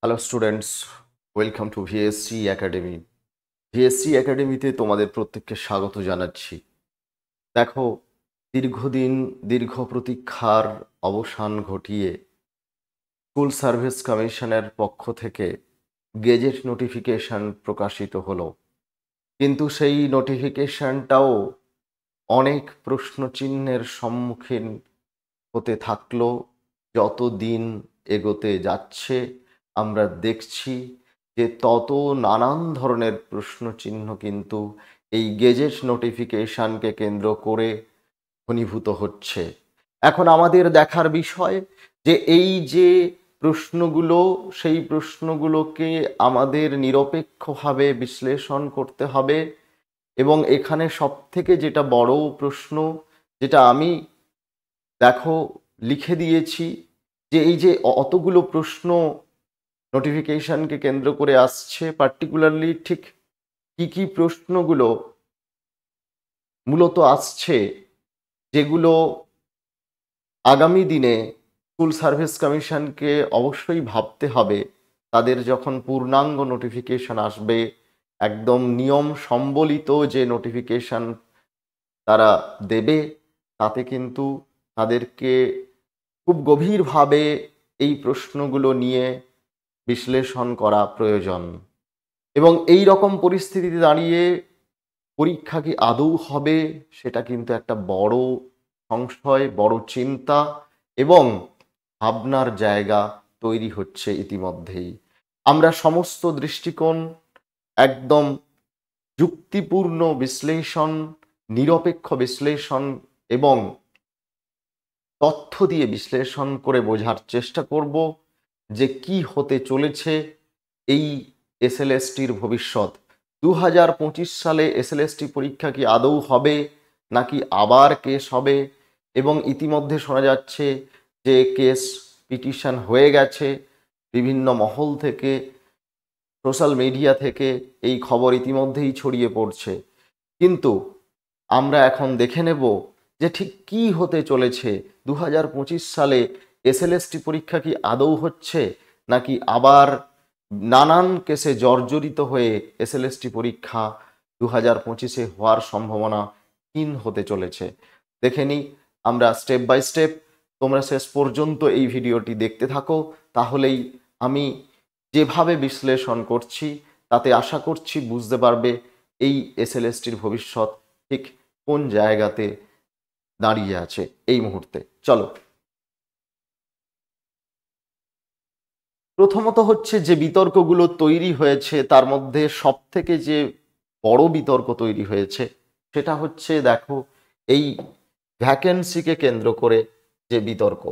Hello students, welcome to VSC academy. VSC একাডেমিতে তোমাদের প্রত্যেককে স্বাগত জানাচ্ছি। দেখো, দীর্ঘদিন দীর্ঘ প্রতীক্ষার অবসান ঘটিয়ে স্কুল সার্ভিস কমিশনের পক্ষ থেকে গেজেট নোটিফিকেশন প্রকাশিত হলো, কিন্তু সেই নোটিফিকেশনটাও অনেক প্রশ্নচিহ্নের সম্মুখীন হতে থাকলো। যত দিন এগোতে যাচ্ছে আমরা দেখছি যে তত নানান ধরনের প্রশ্নচিহ্ন কিন্তু এই গেজেট নোটিফিকেশনকে কেন্দ্র করে ঘনীভূত হচ্ছে। এখন আমাদের দেখার বিষয় যে এই যে প্রশ্নগুলো, সেই প্রশ্নগুলোকে আমাদের নিরপেক্ষভাবে বিশ্লেষণ করতে হবে। এবং এখানে সবথেকে যেটা বড় প্রশ্ন, যেটা আমি দেখো লিখে দিয়েছি, যে এই যে অতগুলো প্রশ্ন নোটিফিকেশনকে কেন্দ্র করে আসছে, পার্টিকুলারলি ঠিক কি কি প্রশ্নগুলো মূলত আসছে, যেগুলো আগামী দিনে স্কুল সার্ভিস কমিশনকে অবশ্যই ভাবতে হবে। তাদের যখন পূর্ণাঙ্গ নোটিফিকেশন আসবে, একদম নিয়ম সম্বলিত যে নোটিফিকেশন তারা দেবে, তাতে কিন্তু তাদেরকে খুব গভীরভাবে এই প্রশ্নগুলো নিয়ে বিশ্লেষণ করা প্রয়োজন। এবং এই রকম পরিস্থিতিতে দাঁড়িয়ে পরীক্ষা কি আদৌ হবে, সেটা কিন্তু একটা বড় সংশয়, বড় চিন্তা এবং ভাবনার জায়গা তৈরি হচ্ছে ইতিমধ্যেই। আমরা সমস্ত দৃষ্টিকোণ একদম যুক্তিপূর্ণ বিশ্লেষণ, নিরপেক্ষ বিশ্লেষণ এবং তথ্য দিয়ে বিশ্লেষণ করে বোঝার চেষ্টা করব যে কি হতে চলেছে এই এসএলএসটির ভবিষ্যৎ। 2025 সালে এসএলএসটি পরীক্ষা কি আদৌ হবে, নাকি আবার কেস হবে? এবং ইতিমধ্যে শোনা যাচ্ছে যে কেস পিটিশন হয়ে গেছে। বিভিন্ন মহল থেকে, সোশ্যাল মিডিয়া থেকে এই খবর ইতিমধ্যেই ছড়িয়ে পড়ছে। কিন্তু আমরা এখন দেখে নেব যে ঠিক কি হতে চলেছে। 2025 সালে এসএলএসটি পরীক্ষা কি আদৌ হচ্ছে, নাকি আবার নানান কেসে জর্জরিত হয়ে এসএলএসটি পরীক্ষা 2025-এ হওয়ার সম্ভাবনা ক্ষীণ হতে চলেছে। দেখে নিই আমরা স্টেপ বাই স্টেপ। তোমরা শেষ পর্যন্ত এই ভিডিওটি দেখতে থাকো, তাহলেই আমি যেভাবে বিশ্লেষণ করছি তাতে আশা করছি বুঝতে পারবে এই এসএলএসটির ভবিষ্যৎ ঠিক কোন জায়গাতে দাঁড়িয়ে আছে এই মুহূর্তে। চলো, প্রথমত হচ্ছে যে বিতর্কগুলো তৈরি হয়েছে, তার মধ্যে সবথেকে যে বড় বিতর্ক তৈরি হয়েছে সেটা হচ্ছে, দেখো, এই ভ্যাকেন্সিকে কেন্দ্র করে যে বিতর্ক।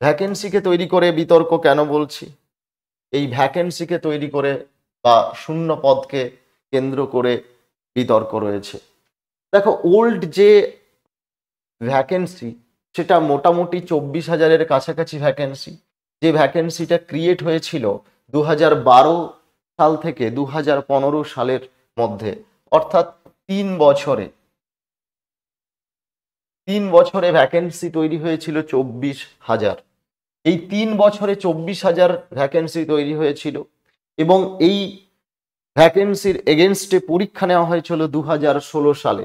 ভ্যাকেন্সিকে তৈরি করে বিতর্ক কেন বলছি? এই ভ্যাকেন্সিকে তৈরি করে বা শূন্য পদকে কেন্দ্র করে বিতর্ক রয়েছে। দেখো, ওল্ড যে ভ্যাকেন্সি সেটা মোটামুটি 24,000-এর কাছাকাছি ভ্যাকেন্সি। যে ভ্যাকেন্সিটা ক্রিয়েট হয়েছিল 2012 সাল থেকে 2015 সালের মধ্যে, অর্থাৎ 3 বছরে 3 বছরে ভ্যাকেন্সি তৈরি হয়েছিল 24,000। এই 3 বছরে 24,000 ভ্যাকেন্সি তৈরি হয়েছিল এবং এই ভ্যাকেন্সির এগেনস্টে পরীক্ষা নেওয়া হয়েছিল 2016 সালে।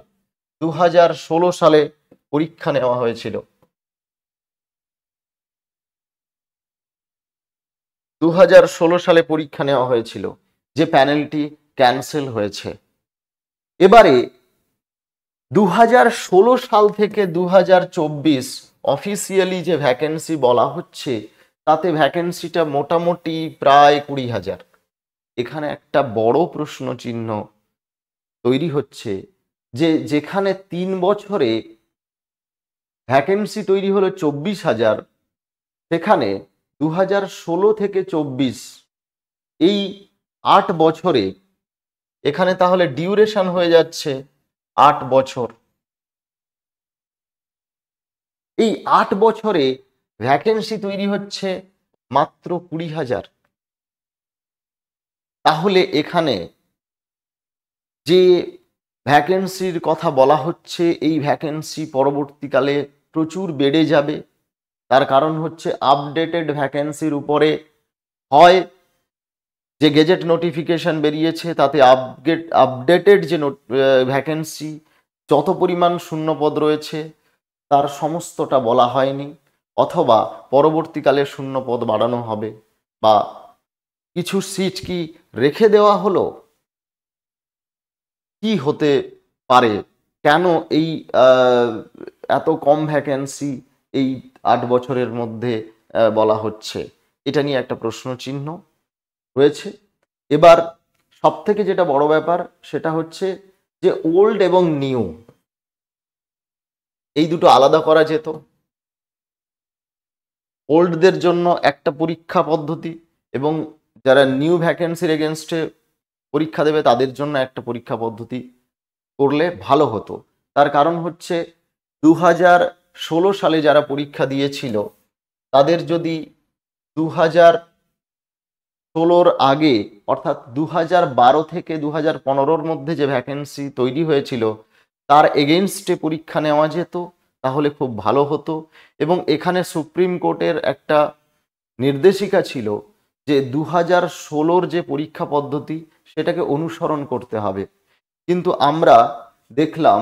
2016 সালে পরীক্ষা নেওয়া হয়েছিল। 2016 সালে পরীক্ষা নেওয়া হয়েছিল, যে প্যানেলটি ক্যান্সেল হয়েছে। এবারে 2016 সাল থেকে 2024 অফিসিয়ালি যে ভ্যাকেন্সি বলা হচ্ছে, তাতে ভ্যাকেন্সিটা মোটামুটি প্রায় 20,000। এখানে একটা বড় প্রশ্ন চিহ্ন তৈরি হচ্ছে যে যেখানে 3 বছরে ভ্যাকেন্সি তৈরি হলো 24,000, সেখানে 2016 থেকে 24 এই 8 বছরে এখানে তাহলে ডিউরেশন হয়ে যাচ্ছে 8 বছর। এই 8 বছরে ভ্যাকেন্সি তৈরি হচ্ছে মাত্র 20,000। তাহলে এখানে যে ভ্যাকেন্সির কথা বলা হচ্ছে, এই ভ্যাকেন্সি পরবর্তীকালে প্রচুর বেড়ে যাবে। তার কারণ হচ্ছে আপডেটেড ভ্যাকেন্সির উপরে হয় যে গেজেট নোটিফিকেশন বেরিয়েছে তাতে আপডেটেড যে ভ্যাকেন্সি যত পরিমাণ শূন্যপদ রয়েছে তার সমস্তটা বলা হয়নি, অথবা পরবর্তীকালে শূন্যপদ বাড়ানো হবে, বা কিছু সিট কি রেখে দেওয়া হলো, কি হতে পারে, কেন এই এত কম ভ্যাকেন্সি এই 8 বছরের মধ্যে বলা হচ্ছে, এটা নিয়ে একটা প্রশ্ন চিহ্ন রয়েছে। এবার সব থেকে যেটা বড় ব্যাপার সেটা হচ্ছে যে ওল্ড এবং নিউ এই দুটো আলাদা করা যেত। ওল্ডদের জন্য একটা পরীক্ষা পদ্ধতি এবং যারা নিউ ভ্যাকেন্সির এগেনস্টে পরীক্ষা দেবে তাদের জন্য একটা পরীক্ষা পদ্ধতি করলে ভালো হতো। তার কারণ হচ্ছে 2016 সালে যারা পরীক্ষা দিয়েছিল তাদের যদি 2016-র আগে অর্থাৎ 2012 থেকে 2015-র মধ্যে যে ভ্যাকেন্সি তৈরি হয়েছিল তার এগেনস্টে পরীক্ষা নেওয়া যেত তাহলে খুব ভালো হতো। এবং এখানে সুপ্রিম কোর্টের একটা নির্দেশিকা ছিল যে 2016-র যে পরীক্ষা পদ্ধতি সেটাকে অনুসরণ করতে হবে, কিন্তু আমরা দেখলাম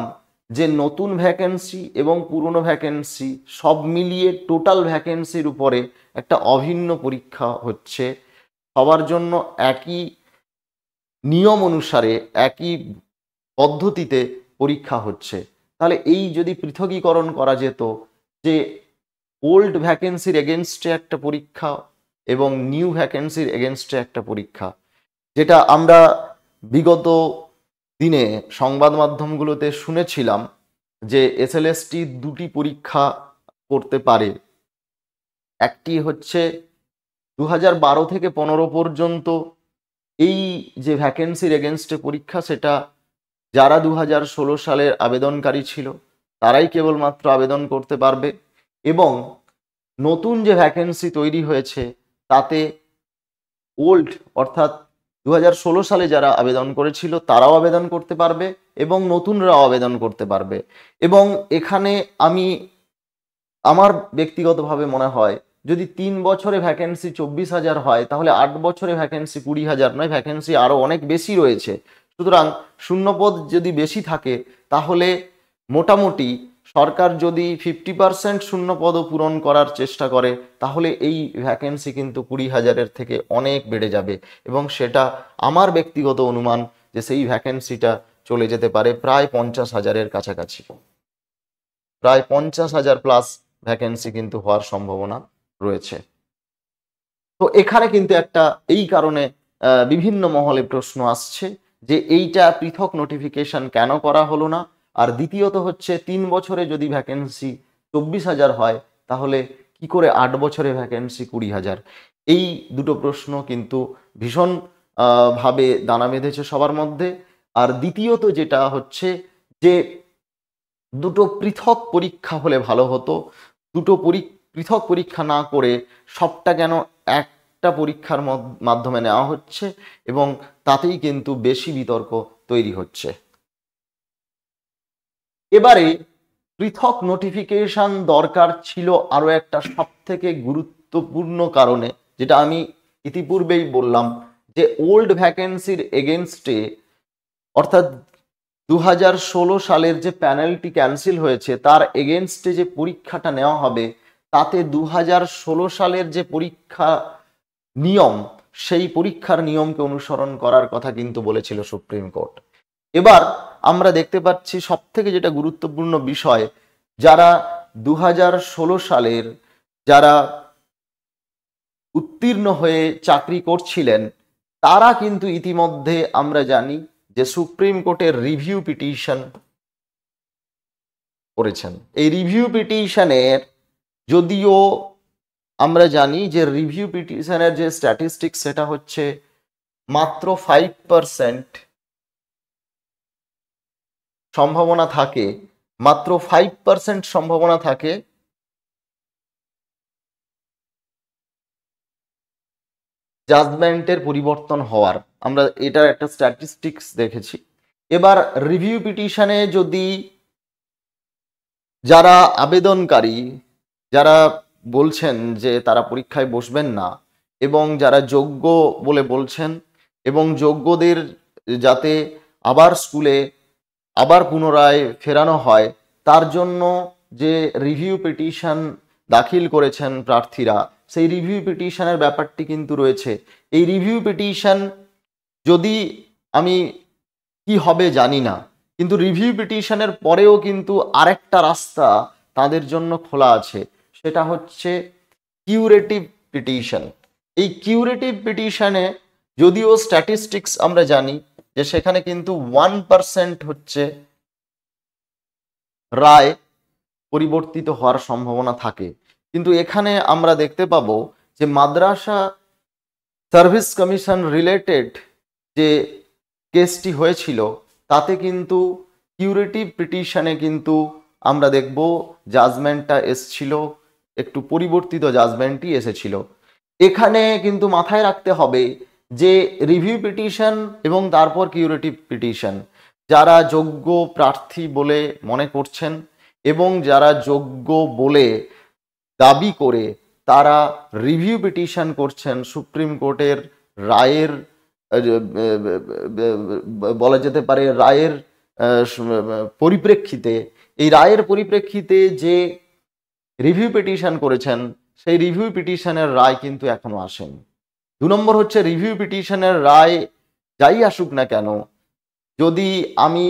যে নতুন ভ্যাকেন্সি এবং পুরনো ভ্যাকেন্সি সব মিলিয়ে টোটাল ভ্যাকেন্সির উপরে একটা অভিন্ন পরীক্ষা হচ্ছে, সবার জন্য একই নিয়ম অনুসারে একই পদ্ধতিতে পরীক্ষা হচ্ছে। তাহলে এই যদি পৃথকীকরণ করা যেত যে ওল্ড ভ্যাকেন্সির এগেনস্টে একটা পরীক্ষা এবং নিউ ভ্যাকেন্সির এগেনস্টে একটা পরীক্ষা, যেটা আমরা বিগত দিনে সংবাদ মাধ্যমগুলোতে শুনেছিলাম যে এসএলএসটি দুটি পরীক্ষা করতে পারে। একটি হচ্ছে 2012 থেকে 15 পর্যন্ত এই যে ভ্যাকেন্সির এগেনস্টে পরীক্ষা সেটা যারা 2016 সালের আবেদনকারী ছিল তারাই কেবলমাত্র আবেদন করতে পারবে, এবং নতুন যে ভ্যাকেন্সি তৈরি হয়েছে তাতে ওল্ড অর্থাৎ 2016 সালে যারা আবেদন করেছিল তারাও আবেদন করতে পারবে এবং নতুনরাও আবেদন করতে পারবে। এবং এখানে আমার ব্যক্তিগতভাবে মনে হয় যদি 3 বছরে ভ্যাকেন্সি 24,000 হয় তাহলে 8 বছরে ভ্যাকেন্সি 20,000 নয়, ভ্যাকেন্সি আরও অনেক বেশি রয়েছে। সুতরাং শূন্যপদ যদি বেশি থাকে তাহলে মোটামুটি সরকার যদি 50% শূন্যপদও পূরণ করার চেষ্টা করে তাহলে এই ভ্যাকেন্সি কিন্তু 20,000-এর থেকে অনেক বেড়ে যাবে, এবং সেটা আমার ব্যক্তিগত অনুমান যে সেই ভ্যাকেন্সিটা চলে যেতে পারে প্রায় 50,000-এর কাছাকাছি, প্রায় 50,000 প্লাস ভ্যাকেন্সি কিন্তু হওয়ার সম্ভাবনা রয়েছে। তো এখানে কিন্তু একটা এই কারণে বিভিন্ন মহলে প্রশ্ন আসছে যে এইটা পৃথক নোটিফিকেশন কেন করা হলো না, আর দ্বিতীয়ত হচ্ছে 3 বছরে যদি ভ্যাকেন্সি 24,000 হয় তাহলে কি করে 8 বছরে ভ্যাকেন্সি 20,000। এই দুটো প্রশ্ন কিন্তু ভীষণ ভাবে দানা বেঁধেছে সবার মধ্যে। আর দ্বিতীয়ত যেটা হচ্ছে যে দুটো পৃথক পরীক্ষা হলে ভালো হতো, দুটো পৃথক পরীক্ষা না করে সবটা কেন একটা পরীক্ষার মাধ্যমে নেওয়া হচ্ছে, এবং তাতেই কিন্তু বেশি বিতর্ক তৈরি হচ্ছে। এবারে পৃথক নোটিফিকেশন দরকার ছিল আরো একটা সব থেকে গুরুত্বপূর্ণ কারণে, যেটা আমি ইতিপূর্বেই বললাম যে ওল্ড ভ্যাকেন্সির এগেনস্টে অর্থাৎ 2016 সালের যে প্যানেলটি ক্যান্সেল হয়েছে তার এগেনস্টে যে পরীক্ষাটা নেওয়া হবে তাতে 2016 সালের যে পরীক্ষা নিয়ম সেই পরীক্ষার নিয়মকে অনুসরণ করার কথা কিন্তু বলেছিল সুপ্রিম কোর্ট। এবার আমরা দেখতে পাচ্ছি সব থেকে যেটা গুরুত্বপূর্ণ বিষয়, যারা 2016 সালের যারা উত্তীর্ণ হয়ে চাকরি করছিলেন তারা কিন্তু ইতিমধ্যে আমরা জানি যে সুপ্রিম কোর্টের রিভিউ পিটিশন করেছেন। এই রিভিউ পিটিশনের যদিও আমরা জানি যে রিভিউ পিটিশনের যে স্ট্যাটিস্টিক্স সেটা হচ্ছে মাত্র 5% সম্ভাবনা থাকে, মাত্র 5% সম্ভাবনা থাকে জাজমেন্টের পরিবর্তন হওয়ার, আমরা এটার একটা স্ট্যাটিস্টিক্স দেখেছি। এবার রিভিউ পিটিশনে যদি যারা আবেদনকারী যারা বলছেন যে তারা পরীক্ষায় বসবেন না এবং যারা যোগ্য বলে বলছেন এবং যোগ্যদের যাতে আবার স্কুলে আবার পুনরায় ফেরানো হয় তার জন্য যে রিভিউ পিটিশন দাখিল করেছেন প্রার্থীরা, সেই রিভিউ পিটিশনের ব্যাপারটি কিন্তু রয়েছে। এই রিভিউ পিটিশন যদি আমি কি হবে জানি না, কিন্তু রিভিউ পিটিশনের পরেও কিন্তু আরেকটা রাস্তা তাদের জন্য খোলা আছে, সেটা হচ্ছে কিউরেটিভ পিটিশন। এই কিউরেটিভ পিটিশনে যদিও স্ট্যাটিস্টিক্স আমরা জানি যে সেখানে কিন্তু 1% হচ্ছে রায় পরিবর্তিত হওয়ার সম্ভাবনা থাকে, কিন্তু এখানে আমরা দেখতে পাবো যে মাদ্রাসা সার্ভিস কমিশন রিলেটেড যে কেসটি হয়েছিল তাতে কিন্তু কিউরেটিভ পিটিশনে কিন্তু আমরা দেখব জাজমেন্টটা এসছিল, একটু পরিবর্তিত জাজমেন্টই এসেছিল। এখানে কিন্তু মাথায় রাখতে হবে যে রিভিউ পিটিশন এবং তারপর কিউরেটিভ পিটিশন যারা যোগ্য প্রার্থী বলে মনে করছেন এবং যারা যোগ্য বলে দাবি করে তারা রিভিউ পিটিশন করছেন সুপ্রিম কোর্টের রায়ের, বলা যেতে পারে রায়ের পরিপ্রেক্ষিতে, এই রায়ের পরিপ্রেক্ষিতে যে রিভিউ পিটিশন করেছেন সেই রিভিউ পিটিশনের রায় কিন্তু এখনো আসেনি। 2 নম্বর হচ্ছে রিভিউ পিটিশনের রায় যাই আসুক না কেন, যদি আমি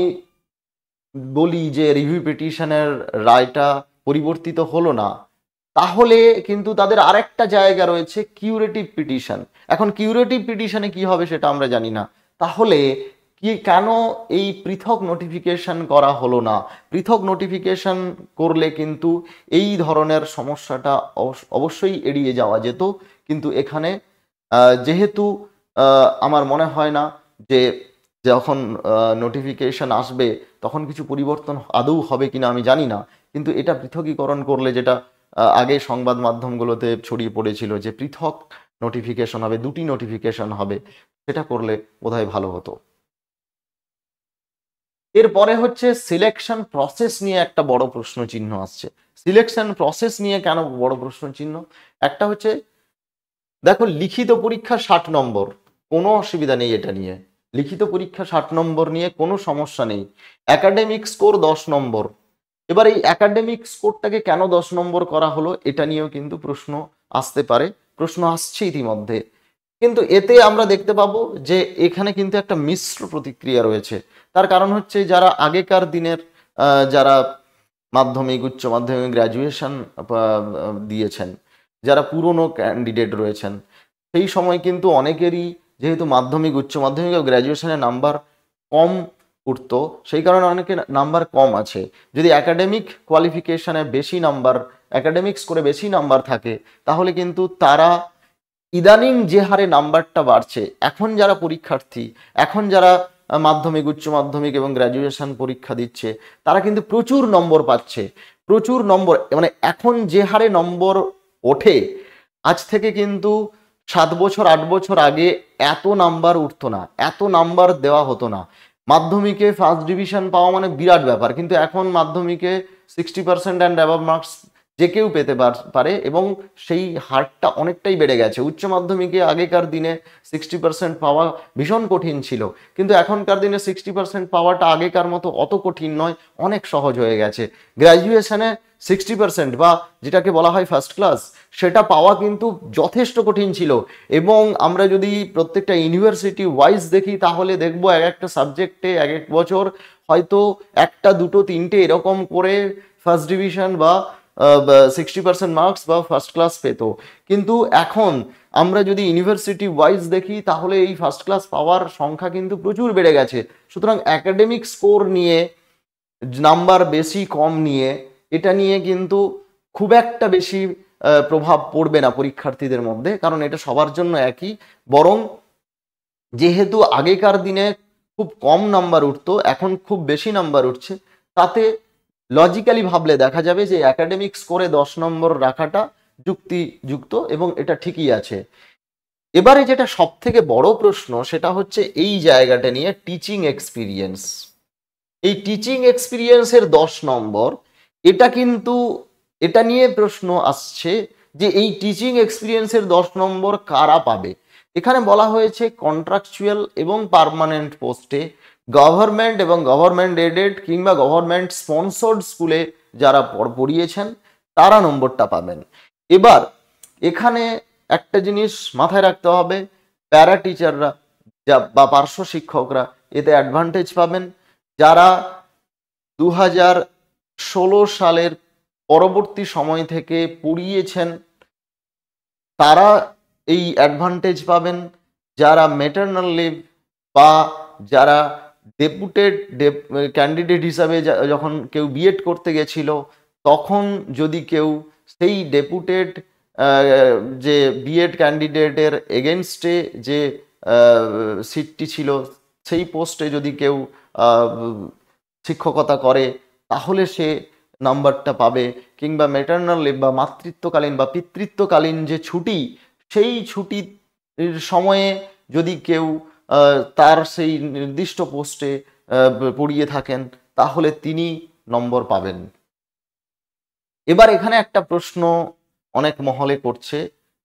বলি যে রিভিউ পিটিশনের রায়টা পরিবর্তিত হলো না, তাহলে কিন্তু তাদের আরেকটা জায়গা রয়েছে কিউরেটিভ পিটিশন। এখন কিউরেটিভ পিটিশনে কি হবে সেটা আমরা জানি না, তাহলে কি কেন এই পৃথক নোটিফিকেশন করা হলো না? পৃথক নোটিফিকেশন করলে কিন্তু এই ধরনের সমস্যাটা অবশ্যই এড়িয়ে যাওয়া যেত, কিন্তু এখানে যেহেতু আমার মনে হয় না যে যখন নোটিফিকেশন আসবে তখন কিছু পরিবর্তন আদৌ হবে কিনা আমি জানি না, কিন্তু এটা পৃথকীকরণ করলে, যেটা আগে সংবাদ মাধ্যমগুলোতে ছড়িয়ে পড়েছিল যে পৃথক নোটিফিকেশন হবে, 2টি নোটিফিকেশন হবে, সেটা করলে বোধহয় ভালো হতো। এরপরে হচ্ছে সিলেকশন প্রসেস নিয়ে একটা বড় প্রশ্ন চিহ্ন আসছে। সিলেকশন প্রসেস নিয়ে কেন বড় প্রশ্ন চিহ্ন? একটা হচ্ছে দেখো, লিখিত পরীক্ষা 60 নম্বর, কোনো অসুবিধা নেই এটা নিয়ে, লিখিত পরীক্ষা 60 নম্বর নিয়ে কোনো সমস্যা নেই। একাডেমিক স্কোর 10 নম্বর, এবার এই একাডেমিক স্কোরটাকে কেন 10 নম্বর করা হলো এটা নিয়েও কিন্তু প্রশ্ন আসতে পারে, প্রশ্ন আসছে ইতিমধ্যে। কিন্তু এতে আমরা দেখতে পাবো যে এখানে কিন্তু একটা মিশ্র প্রতিক্রিয়া রয়েছে। তার কারণ হচ্ছে যারা আগেকার দিনের যারা মাধ্যমিক, উচ্চ মাধ্যমিক, গ্র্যাজুয়েশন দিয়েছেন, যারা পুরনো ক্যান্ডিডেট রয়েছেন, সেই সময় কিন্তু অনেকেরই যেহেতু মাধ্যমিক, উচ্চ মাধ্যমিক ও গ্র্যাজুয়েশনের নাম্বার কম উঠতো, সেই কারণে অনেকের নাম্বার কম আছে। যদি একাডেমিক কোয়ালিফিকেশনে বেশি নাম্বার, একাডেমিক স্কোরে বেশি নাম্বার থাকে, তাহলে কিন্তু তারা ইদানিং যে হারে নাম্বারটা বাড়ছে, এখন যারা পরীক্ষার্থী, এখন যারা মাধ্যমিক, উচ্চ মাধ্যমিক এবং গ্র্যাজুয়েশন পরীক্ষা দিচ্ছে, তারা কিন্তু প্রচুর নম্বর পাচ্ছে, প্রচুর নম্বর। মানে এখন যে হারে নম্বর ওঠে, আজ থেকে কিন্তু 7 বছর 8 বছর আগে এত নাম্বার উঠতো না, এত নাম্বার দেওয়া হতো না। মাধ্যমিকে ফার্স্ট ডিভিশন পাওয়া মানে বিরাট ব্যাপার, কিন্তু এখন মাধ্যমিকে 60% অ্যান্ড অ্যাবাভ মার্কস যে কেউ পেতে পারে এবং সেই হারটা অনেকটাই বেড়ে গেছে। উচ্চ মাধ্যমিকে আগেকার দিনে 60% পাওয়া ভীষণ কঠিন ছিল, কিন্তু এখনকার দিনে 60% পাওয়াটা আগেকার মতো অত কঠিন নয়, অনেক সহজ হয়ে গেছে। গ্র্যাজুয়েশনে 60% বা যেটাকে বলা হয় ফার্স্ট ক্লাস, সেটা পাওয়া কিন্তু যথেষ্ট কঠিন ছিল। এবং আমরা যদি প্রত্যেকটা ইউনিভার্সিটি ওয়াইজ দেখি, তাহলে দেখবো এক একটা সাবজেক্টে এক এক বছর হয়তো 1টা 2টো 3টে এরকম করে ফার্স্ট ডিভিশন বা 60% মার্কস বা ফার্স্ট ক্লাস পেত। কিন্তু এখন আমরা যদি ইউনিভার্সিটি ওয়াইজ দেখি, তাহলে এই ফার্স্ট ক্লাস পাওয়ার সংখ্যা কিন্তু প্রচুর বেড়ে গেছে। সুতরাং একাডেমিক স্কোর নিয়ে, নাম্বার বেশি কম নিয়ে, এটা নিয়ে কিন্তু খুব একটা বেশি প্রভাব পড়বে না পরীক্ষার্থীদের মধ্যে, কারণ এটা সবার জন্য একই। বরং যেহেতু আগেকার দিনে খুব কম নাম্বার উঠতো, এখন খুব বেশি নাম্বার উঠছে, তাতে লজিক্যালি ভাবলে দেখা যাবে যে একাডেমিক স্কোরে 10 নম্বর রাখাটা যুক্তিযুক্ত এবং এটা ঠিকই আছে। এবারে যেটা সব থেকে বড় প্রশ্ন, সেটা হচ্ছে এই জায়গাটা নিয়ে টিচিং এক্সপিরিয়েন্স। এই টিচিং এক্সপিরিয়েন্সের 10 নম্বর, এটা কিন্তু এটা নিয়ে প্রশ্ন আসছে যে এই টিচিং এক্সপিরিয়েন্সের 10 নম্বর কারা পাবে। এখানে বলা হয়েছে কন্ট্রাকচুয়াল এবং পার্মানেন্ট পোস্টে গভর্নমেন্ট এবং গভর্নমেন্ট এডেড কিংবা গভর্নমেন্ট স্পন্সর্ড স্কুলে যারা পড়িয়েছেন তারা নম্বরটা পাবেন। এবার এখানে একটা জিনিস মাথায় রাখতে হবে, প্যারা টিচাররা বা পার্শ্ব শিক্ষকরা এতে অ্যাডভান্টেজ পাবেন। যারা 2016 সালের পরবর্তী সময় থেকে পড়িয়েছেন তারা এই অ্যাডভান্টেজ পাবেন। যারা ম্যাটারনাল লিভ বা যারা ডেপুটেড ক্যান্ডিডেট হিসাবে যখন কেউ বিএড করতে গেছিল তখন যদি কেউ সেই ডেপুটেড যে বিএড ক্যান্ডিডেটের এগেনস্টে যে সিটটি ছিল সেই পোস্টে যদি কেউ শিক্ষকতা করে তাহলে সে নাম্বারটা পাবে। কিংবা ম্যাটারনাল লিভ বা মাতৃত্বকালীন বা পিতৃত্বকালীন যে ছুটি সেই ছুটির সময়ে যদি কেউ তার সেই নির্দিষ্ট পোস্টে পড়িয়ে থাকেন তাহলে তিনি নম্বর পাবেন। এবার এখানে একটা প্রশ্ন অনেক মহলে করছে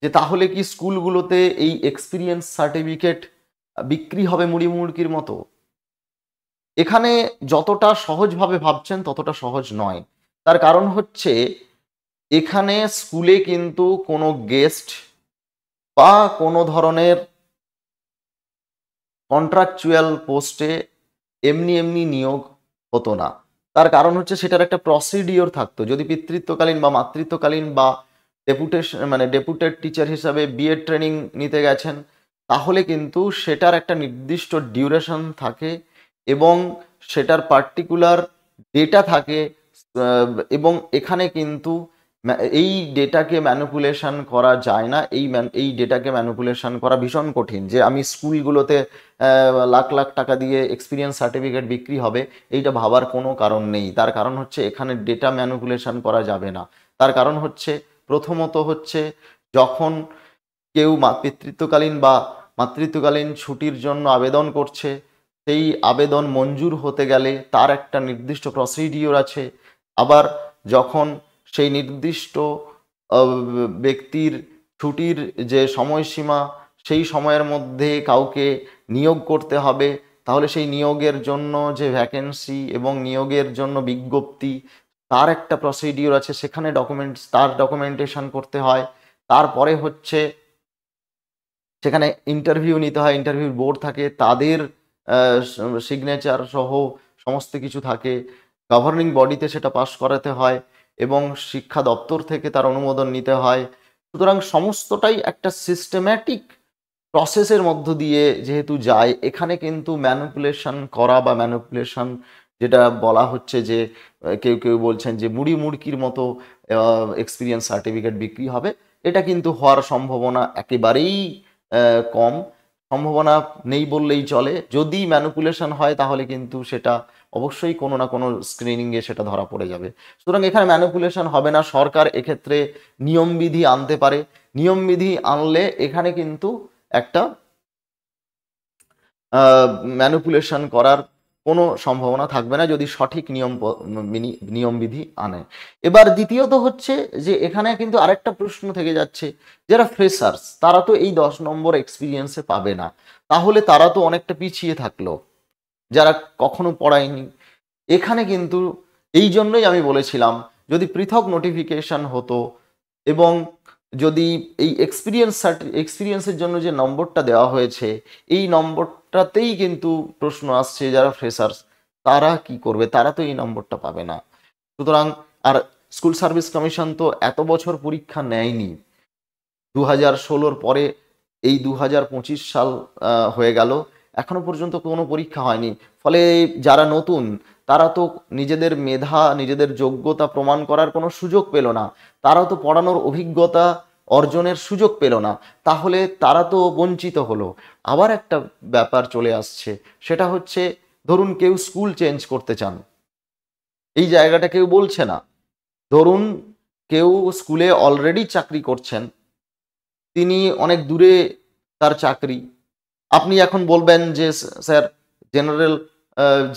যে তাহলে কি স্কুলগুলোতে এই এক্সপিরিয়েন্স সার্টিফিকেট বিক্রি হবে মুড়ি মুড়কির মতো? এখানে যতটা সহজভাবে ভাবছেন ততটা সহজ নয়। তার কারণ হচ্ছে এখানে স্কুলে কিন্তু কোনো গেস্ট বা কোনো ধরনের কন্ট্রাকচুয়াল পোস্টে এমনি এমনি নিয়োগ হতো না। তার কারণ হচ্ছে সেটার একটা প্রসিডিওর থাকতো। যদি পিতৃত্বকালীন বা মাতৃত্বকালীন বা ডেপুটেড টিচার হিসাবে বিএড ট্রেনিং নিতে গেছেন তাহলে কিন্তু সেটার একটা নির্দিষ্ট ডিউরেশন থাকে এবং সেটার পার্টিকুলার ডেটা থাকে এবং এখানে কিন্তু এই ডেটাকে ম্যানিপুলেশন করা যায় না। এই ডেটাকে ম্যানিপুলেশন করা ভীষণ কঠিন। যে আমি স্কুলগুলোতে লাখ লাখ টাকা দিয়ে এক্সপিরিয়েন্স সার্টিফিকেট বিক্রি হবে এইটা ভাবার কোনো কারণ নেই। তার কারণ হচ্ছে এখানে ডেটা ম্যানিপুলেশন করা যাবে না। তার কারণ হচ্ছে প্রথমত হচ্ছে যখন কেউ পিতৃত্বকালীন বা মাতৃত্বকালীন ছুটির জন্য আবেদন করছে সেই আবেদন মঞ্জুর হতে গেলে তার একটা নির্দিষ্ট প্রসিডিওর আছে। আবার যখন সেই নির্দিষ্ট ব্যক্তির ছুটির যে সময়সীমা সেই সময়ের মধ্যে কাউকে নিয়োগ করতে হবে তাহলে সেই নিয়োগের জন্য যে ভ্যাকেন্সি এবং নিয়োগের জন্য বিজ্ঞপ্তি তার একটা প্রসিডিওর আছে, সেখানে তার ডকুমেন্টেশন করতে হয়। তারপরে হচ্ছে সেখানে ইন্টারভিউ নিতে হয়, ইন্টারভিউ বোর্ড থাকে, তাদের সিগনেচার সহ সমস্ত কিছু থাকে, গভর্নিং বডিতে সেটা পাস করাতে হয় এবং শিক্ষা দপ্তর থেকে তার অনুমোদন নিতে হয়। সুতরাং সমস্তটাই একটা সিস্টেম্যাটিক প্রসেসের মধ্য দিয়ে যেহেতু যায়, এখানে কিন্তু ম্যানিপুলেশন করা বা ম্যানিপুলেশন যেটা বলা হচ্ছে যে কেউ কেউ বলছেন যে মুড়ি মুড়কির মতো এক্সপিরিয়েন্স সার্টিফিকেট বিক্রি হবে, এটা কিন্তু হওয়ার সম্ভাবনা একেবারেই কম। সম্ভাবনা নেই বললেই চলে। যদি ম্যানিপুলেশন হয় তাহলে কিন্তু সেটা অবশ্যই কোনো না কোনো স্ক্রিনিংয়ে সেটা ধরা পড়ে যাবে। সুতরাং এখানে ম্যানিপুলেশন হবে না। সরকার এক্ষেত্রে নিয়মবিধি আনতে পারে, নিয়মবিধি আনলে এখানে কিন্তু একটা ম্যানিপুলেশন করার কোনো সম্ভাবনা থাকবে না যদি সঠিক নিয়মবিধি আনে। এবার দ্বিতীয়ত হচ্ছে যে এখানে কিন্তু আরেকটা প্রশ্ন থেকে যাচ্ছে, যারা ফ্রেশার্স তারা তো এই 10 নম্বর এক্সপিরিয়েন্সে পাবে না, তাহলে তারা তো অনেকটা পিছিয়ে থাকলো যারা কখনো পড়ায়নি। এখানে কিন্তু এই জন্যই আমি বলেছিলাম যদি পৃথক নোটিফিকেশন হতো এবং যদি এই এক্সপিরিয়েন্সের জন্য যে নম্বরটা দেওয়া হয়েছে এই নম্বরটাতেই কিন্তু প্রশ্ন আসছে যারা ফ্রেশার্স তারা কি করবে, তারা তো এই নম্বরটা পাবে না। সুতরাং আর স্কুল সার্ভিস কমিশন তো এত বছর পরীক্ষা নেয়নি, 2016 পরে এই 2025 সাল হয়ে গেল, এখনো পর্যন্ত কোনো পরীক্ষা হয়নি। ফলে যারা নতুন তারা তো নিজেদের মেধা নিজেদের যোগ্যতা প্রমাণ করার কোনো সুযোগ পেল না, তারা তো পড়ানোর অভিজ্ঞতা অর্জনের সুযোগ পেল না, তাহলে তারা তো বঞ্চিত হলো। আবার একটা ব্যাপার চলে আসছে, সেটা হচ্ছে ধরুন কেউ স্কুল চেঞ্জ করতে চান, এই জায়গাটা কেউ বলছে না। ধরুন কেউ স্কুলে অলরেডি চাকরি করছেন, তিনি অনেক দূরে তার চাকরি, আপনি এখন বলবেন যে স্যার জেনারেল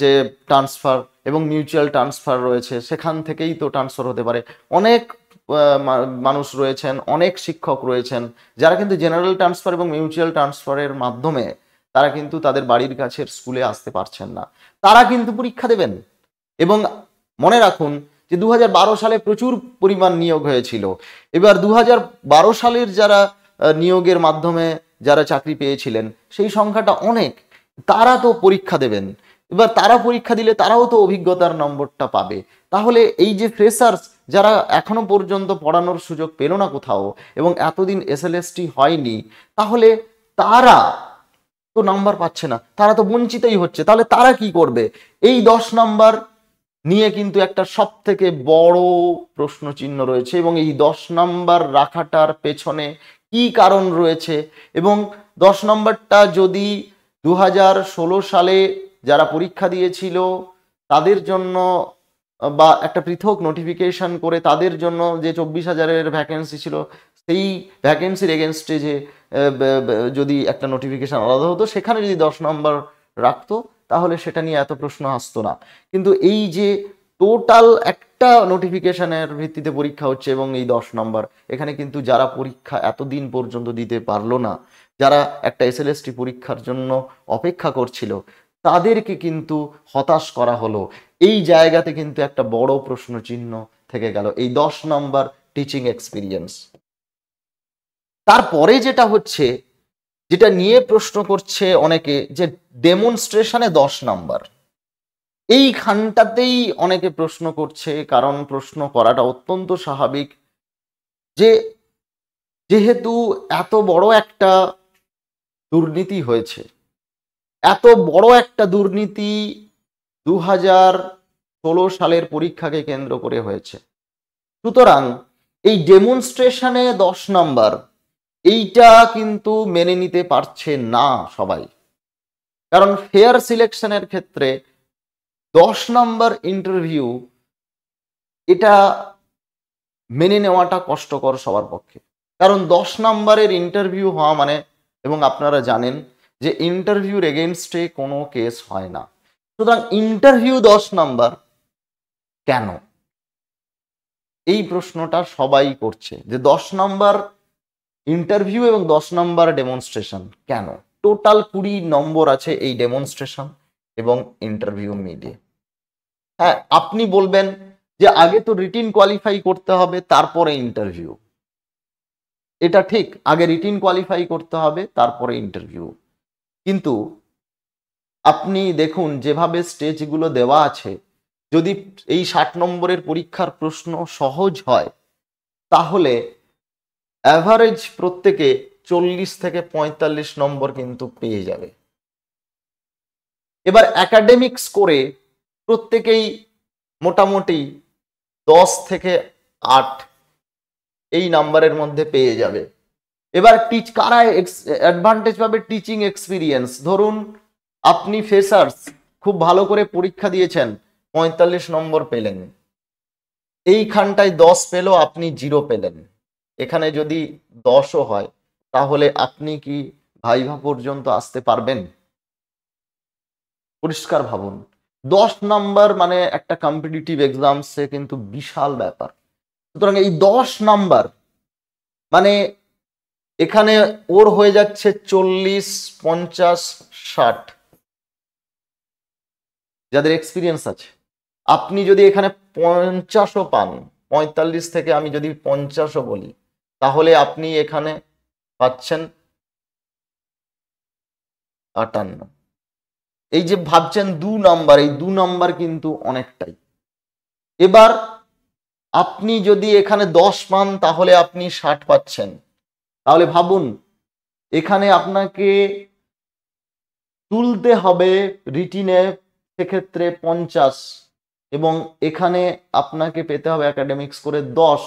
যে ট্রান্সফার এবং মিউচুয়াল ট্রান্সফার রয়েছে সেখান থেকেই তো ট্রান্সফার হতে পারে। অনেক মানুষ রয়েছেন, অনেক শিক্ষক রয়েছেন যারা কিন্তু জেনারেল ট্রান্সফার এবং মিউচুয়াল ট্রান্সফারের মাধ্যমে তারা কিন্তু তাদের বাড়ির কাছের স্কুলে আসতে পারছেন না, তারা কিন্তু পরীক্ষা দেবেন। এবং মনে রাখুন যে 2012 সালে প্রচুর পরিমাণ নিয়োগ হয়েছিল। এবার 2012 সালের যারা নিয়োগের মাধ্যমে যারা চাকরি পেয়েছিলেন সেই সংখ্যাটা অনেক, তারা তো পরীক্ষা দেবেন। এবার তারা পরীক্ষা দিলে তারাও তো অভিজ্ঞতার নম্বরটা পাবে। তাহলে এই যে ফ্রেশার্স যারা এখনো পর্যন্ত পড়ানোর সুযোগ পেল না কোথাও এবং এতদিন এসএলএসটি হয়নি, তাহলে তারা তো নাম্বার পাচ্ছে না, তারা তো বঞ্চিতই হচ্ছে। তাহলে তারা কি করবে? এই 10 নাম্বার নিয়ে কিন্তু একটা সব থেকে বড় প্রশ্ন চিহ্ন রয়েছে এবং এই 10 নাম্বার রাখাটার পেছনে কি কারণ রয়েছে। এবং 10 নাম্বারটা যদি 2016 সালে যারা পরীক্ষা দিয়েছিল তাদের জন্য বা একটা পৃথক নোটিফিকেশন করে তাদের জন্য যে 24,000-এর ভ্যাকেন্সি ছিল, সেই ভ্যাকেন্সির এগেনস্টে যে যদি একটা নোটিফিকেশন আলাদা হতো, সেখানে যদি 10 নম্বর রাখতো তাহলে সেটা নিয়ে এত প্রশ্ন আসতো না। কিন্তু এই যে টোটাল একটা নোটিফিকেশনের ভিত্তিতে পরীক্ষা হচ্ছে এবং এই 10 নম্বর, এখানে কিন্তু যারা পরীক্ষা এতদিন পর্যন্ত দিতে পারলো না, যারা একটা এসএলএসটি পরীক্ষার জন্য অপেক্ষা করছিল, তাদেরকে কিন্তু হতাশ করা হলো। এই জায়গাতে কিন্তু একটা বড় প্রশ্ন চিহ্ন থেকে গেল, এই 10 নম্বর টিচিং এক্সপিরিয়েন্স। তারপরে যেটা হচ্ছে, যেটা নিয়ে প্রশ্ন করছে অনেকে, যে ডেমনস্ট্রেশনে 10 নাম্বার, এইখানটাতেই অনেকে প্রশ্ন করছে। কারণ প্রশ্ন করাটা অত্যন্ত স্বাভাবিক, যে যেহেতু এত বড় একটা দুর্নীতি হয়েছে, এত বড় একটা দুর্নীতি 2016 সালের পরীক্ষাকে কেন্দ্র করে হয়েছে, সুতরাং এই ডেমনস্ট্রেশনে 10 নাম্বার এইটা কিন্তু মেনে নিতে পারছে না সবাই। কারণ ফেয়ার সিলেকশনের ক্ষেত্রে 10 নাম্বার ইন্টারভিউ এটা মেনে নেওয়াটা কষ্টকর সবার পক্ষে। কারণ 10 নাম্বারের ইন্টারভিউ হওয়া মানে, এবং আপনারা জানেন যে ইন্টারভিউর এগেনস্টে কোনো কেস হয় না, সুতরাং ইন্টারভিউ 10 নাম্বার কেন? এই প্রশ্নটা সবাই করছে যে 10 নাম্বার ইন্টারভিউ এবং 10 নাম্বার ডেমনস্ট্রেশন কেন? টোটাল 20 নম্বর আছে এই ডেমনস্ট্রেশন এবং ইন্টারভিউ মিলিয়ে। হ্যাঁ, আপনি বলবেন যে আগে তো রিটিন কোয়ালিফাই করতে হবে তারপরে ইন্টারভিউ। এটা ঠিক, আগে রিটিন কোয়ালিফাই করতে হবে তারপরে ইন্টারভিউ। কিন্তু আপনি দেখুন যেভাবে স্টেজগুলো দেওয়া আছে, যদি এই 60 নম্বরের পরীক্ষার প্রশ্ন সহজ হয় তাহলে অ্যাভারেজ প্রত্যেকে 40 থেকে 45 নম্বর কিন্তু পেয়ে যাবে। এবার একাডেমিক্স করে প্রত্যেকেই মোটামুটি 10 থেকে 8 এই নাম্বারের মধ্যে পেয়ে যাবে। এবার কারা অ্যাডভান্টেজ পাবে? Teaching experience. ধরুন আপনি ফ্রেশার্স, খুব ভালো করে পরীক্ষা দিয়েছেন, 45 নম্বর পেলেন, এইখানটায় 10 পেল, আপনি 0 পেলেন। এখানে যদি 10ও হয় তাহলে আপনি কি ভাইভা পর্যন্ত আসতে পারবেন? পরিষ্কার ভাবুন, 10 নাম্বার মানে একটা কম্পিটিটিভ এক্সামসে কিন্তু বিশাল ব্যাপার। সুতরাং এই 10 নাম্বার মানে এখানে ওর হয়ে যাচ্ছে 40, 50, 60 যাদের এক্সপিরিয়েন্স আছে। আপনি যদি এখানে 50ও পান, 45 থেকে আমি যদি 50ও বলি, তাহলে আপনি এখানে পাচ্ছেন 58। এই যে ভাবছেন 2 নাম্বার, এই 2 নাম্বার কিন্তু অনেকটাই। এবার আপনি যদি এখানে 10 পান তাহলে আপনি 60 পাচ্ছেন। তাহলে ভাবুন, এখানে আপনাকে তুলতে হবে রিটিনে সেক্ষেত্রে 50 এবং এখানে আপনাকে পেতে হবে একাডেমিক্স করে 10,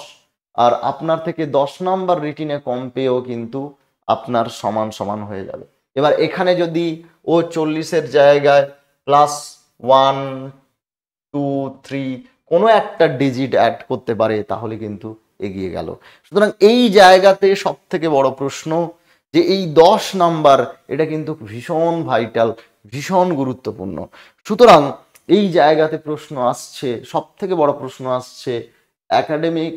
আর আপনার থেকে 10 নাম্বার রিটিনে কম পেয়েও কিন্তু আপনার সমান সমান হয়ে যাবে। এবার এখানে যদি ও 40-এর জায়গায় +1, 2, 3 কোনো একটা ডিজিট অ্যাড করতে পারে তাহলে কিন্তু এগিয়ে গেল। সুতরাং এই জায়গাতে সব থেকে বড় প্রশ্ন যে এই 10 নাম্বার, এটা কিন্তু ভীষণ ভাইটাল, ভীষণ গুরুত্বপূর্ণ। সুতরাং এই জায়গাতে প্রশ্ন আসছে, সব থেকে বড় প্রশ্ন আসছে একাডেমিক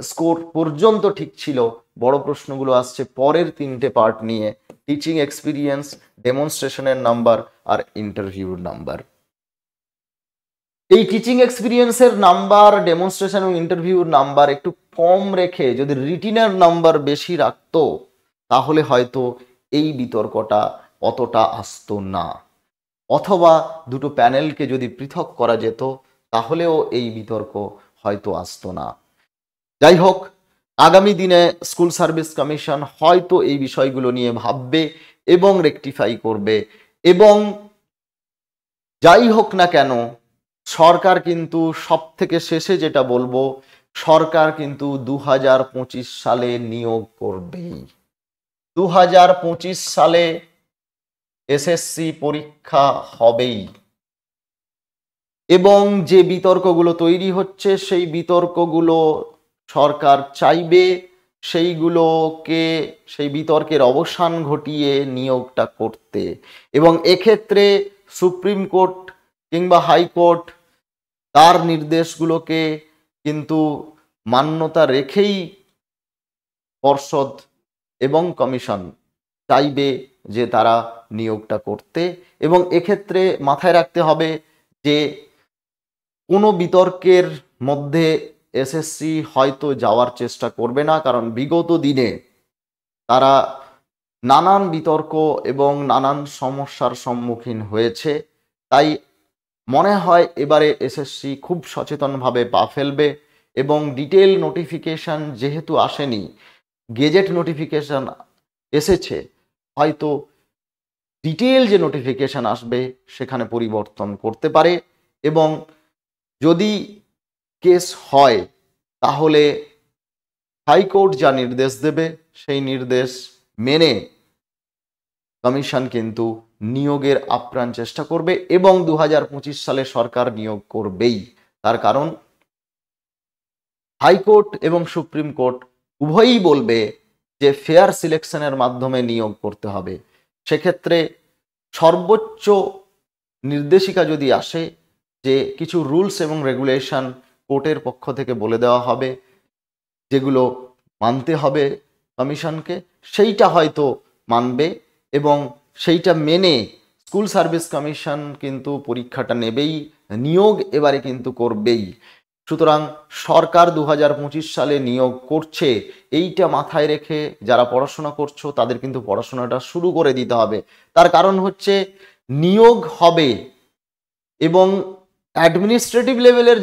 স্কোর পর্যন্ত ঠিক ছিল, বড় প্রশ্নগুলো আসছে পরের 3টে পার্ট নিয়ে: টিচিং এক্সপিরিয়েন্স, ডেমনস্ট্রেশনের নাম্বার আর ইন্টারভিউর নাম্বার। এই টিচিং এক্সপিরিয়েন্সের নাম্বার, ডেমনস্ট্রেশন এবং ইন্টারভিউর নাম্বার একটু কম রেখে যদি রিটিনের নাম্বার বেশি রাখতো, তাহলে হয়তো এই বিতর্কটা অতটা আসতো না, অথবা দুটো প্যানেলকে যদি পৃথক করা যেত তাহলেও এই বিতর্ক হয়তো আসতো না। যাই হোক, আগামী দিনে স্কুল সার্ভিস কমিশন হয়তো এই বিষয়গুলো নিয়ে ভাববে এবং রেকটিফাই করবে। এবং যাই হোক না কেন, সরকার কিন্তু সব থেকে শেষে যেটা বলবো, সরকার কিন্তু 2025 সালে নিয়োগ করবেই। 2025 সালে এসএসসি পরীক্ষা হবেই। এবং যে বিতর্কগুলো তৈরি হচ্ছে সেই বিতর্কগুলো সরকার চাইবে সেই বিতর্কের অবসান ঘটিয়ে নিয়োগটা করতে। এবং এক্ষেত্রে সুপ্রিম কোর্ট কিংবা হাইকোর্ট তার নির্দেশগুলোকে কিন্তু মান্যতা রেখেই পর্ষদ এবং কমিশন চাইবে যে তারা নিয়োগটা করতে। এবং এক্ষেত্রে মাথায় রাখতে হবে যে কোনো বিতর্কের মধ্যে এসএসসি হয়তো যাওয়ার চেষ্টা করবে না, কারণ বিগত দিনে তারা নানান বিতর্ক এবং নানান সমস্যার সম্মুখীন হয়েছে। তাই মনে হয় এবারে এসএসসি খুব সচেতনভাবে পা ফেলবে এবং ডিটেল নোটিফিকেশন যেহেতু আসেনি, গেজেট নোটিফিকেশন এসেছে, হয়তো ডিটেল যে নোটিফিকেশন আসবে সেখানে পরিবর্তন করতে পারে। এবং যদি কেস হয় তাহলে হাইকোর্ট যা নির্দেশ দেবে সেই নির্দেশ মেনে কমিশন কিন্তু নিয়োগের আপ্রাণ চেষ্টা করবে এবং 2025 সালে সরকার নিয়োগ করবেই। তার কারণ হাইকোর্ট এবং সুপ্রিম কোর্ট উভয়ই বলবে যে ফেয়ার সিলেকশনের মাধ্যমে নিয়োগ করতে হবে। সেক্ষেত্রে সর্বোচ্চ নির্দেশিকা যদি আসে যে কিছু রুলস এবং রেগুলেশন কোর্টের পক্ষ থেকে বলে দেওয়া হবে যেগুলো মানতে হবে কমিশনকে, সেইটা হয়তো মানবে এবং সেইটা মেনে স্কুল সার্ভিস কমিশন কিন্তু পরীক্ষাটা নেবেই, নিয়োগ এবারে কিন্তু করবেই। সুতরাং সরকার 2025 সালে নিয়োগ করছে, এইটা মাথায় রেখে যারা পড়াশোনা করছো তাদের কিন্তু পড়াশোনাটা শুরু করে দিতে হবে। তার কারণ হচ্ছে নিয়োগ হবে এবং অ্যাডমিনিস্ট্রেটিভ লেভেলের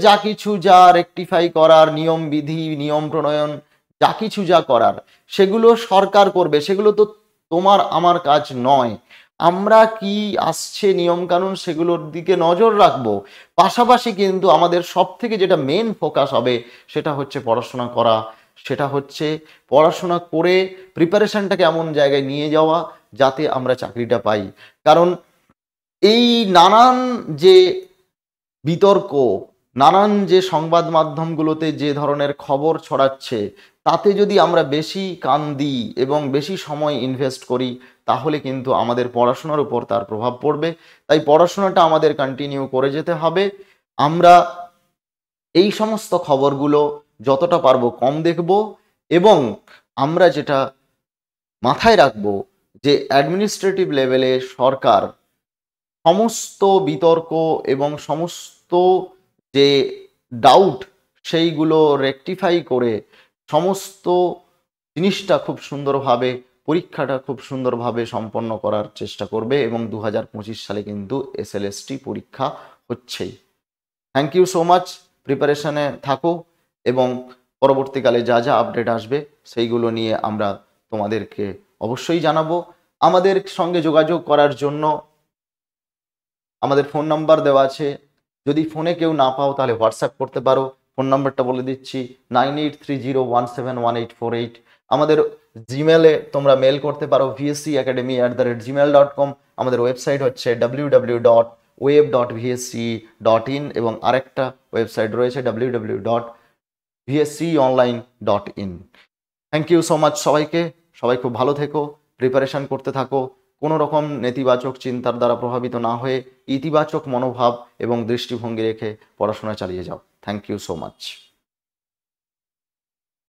যা রেকটিফাই করার, নিয়ম বিধি, নিয়ম প্রণয়ন যা কিছু যা করার সেগুলো সরকার করবে, সেগুলো তো তোমার আমার কাজ নয়। আমরা কি আসছে নিয়মকানুন সেগুলোর দিকে নজর রাখবো, পাশাপাশি কিন্তু আমাদের সব থেকে যেটা মেন ফোকাস হবে সেটা হচ্ছে পড়াশোনা করা, সেটা হচ্ছে পড়াশোনা করে প্রিপারেশনটাকে এমন জায়গায় নিয়ে যাওয়া যাতে আমরা চাকরিটা পাই। কারণ এই নানান যে বিতর্ক, নানান যে সংবাদ মাধ্যমগুলোতে যে ধরনের খবর ছড়াচ্ছে, তাতে যদি আমরা বেশি কান দিই এবং বেশি সময় ইনভেস্ট করি তাহলে কিন্তু আমাদের পড়াশোনার উপর তার প্রভাব পড়বে। তাই পড়াশোনাটা আমাদের কন্টিনিউ করে যেতে হবে। আমরা এই সমস্ত খবরগুলো যতটা পারবো কম দেখব এবং আমরা যেটা মাথায় রাখবো যে অ্যাডমিনিস্ট্রেটিভ লেভেলে সরকার সমস্ত বিতর্ক এবং সমস্ত যে ডাউট সেইগুলো রেকটিফাই করে সমস্ত জিনিসটা খুব সুন্দরভাবে, পরীক্ষাটা খুব সুন্দরভাবে সম্পন্ন করার চেষ্টা করবে এবং 2025 সালে কিন্তু এসএলএসটি পরীক্ষা হচ্ছেই। Thank you so much. প্রিপারেশনে থাকো এবং পরবর্তীকালে যা যা আপডেট আসবে সেইগুলো নিয়ে আমরা তোমাদেরকে অবশ্যই জানাবো। আমাদের সঙ্গে যোগাযোগ করার জন্য আমাদের ফোন নাম্বার দেওয়া আছে, যদি ফোনে কেউ না পাও তাহলে হোয়াটসঅ্যাপ করতে পারো। ফোন নাম্বারটা বলে দিচ্ছি 9830171848। আমাদের জিমেলে তোমরা মেল করতে পারো vscacademy@gmail.com। আমাদের ওয়েবসাইট হচ্ছে www.web.vsc.in এবং আরেকটা ওয়েবসাইট রয়েছে www.vsconline.in। Thank you so much সবাইকে। সবাই খুব ভালো থেকো, প্রিপারেশন করতে থাকো, কোনো রকম নেতিবাচক চিন্তার দ্বারা প্রভাবিত না হয়ে ইতিবাচক মনোভাব এবং দৃষ্টিভঙ্গি রেখে পড়াশোনা চালিয়ে যাও। Thank you so much.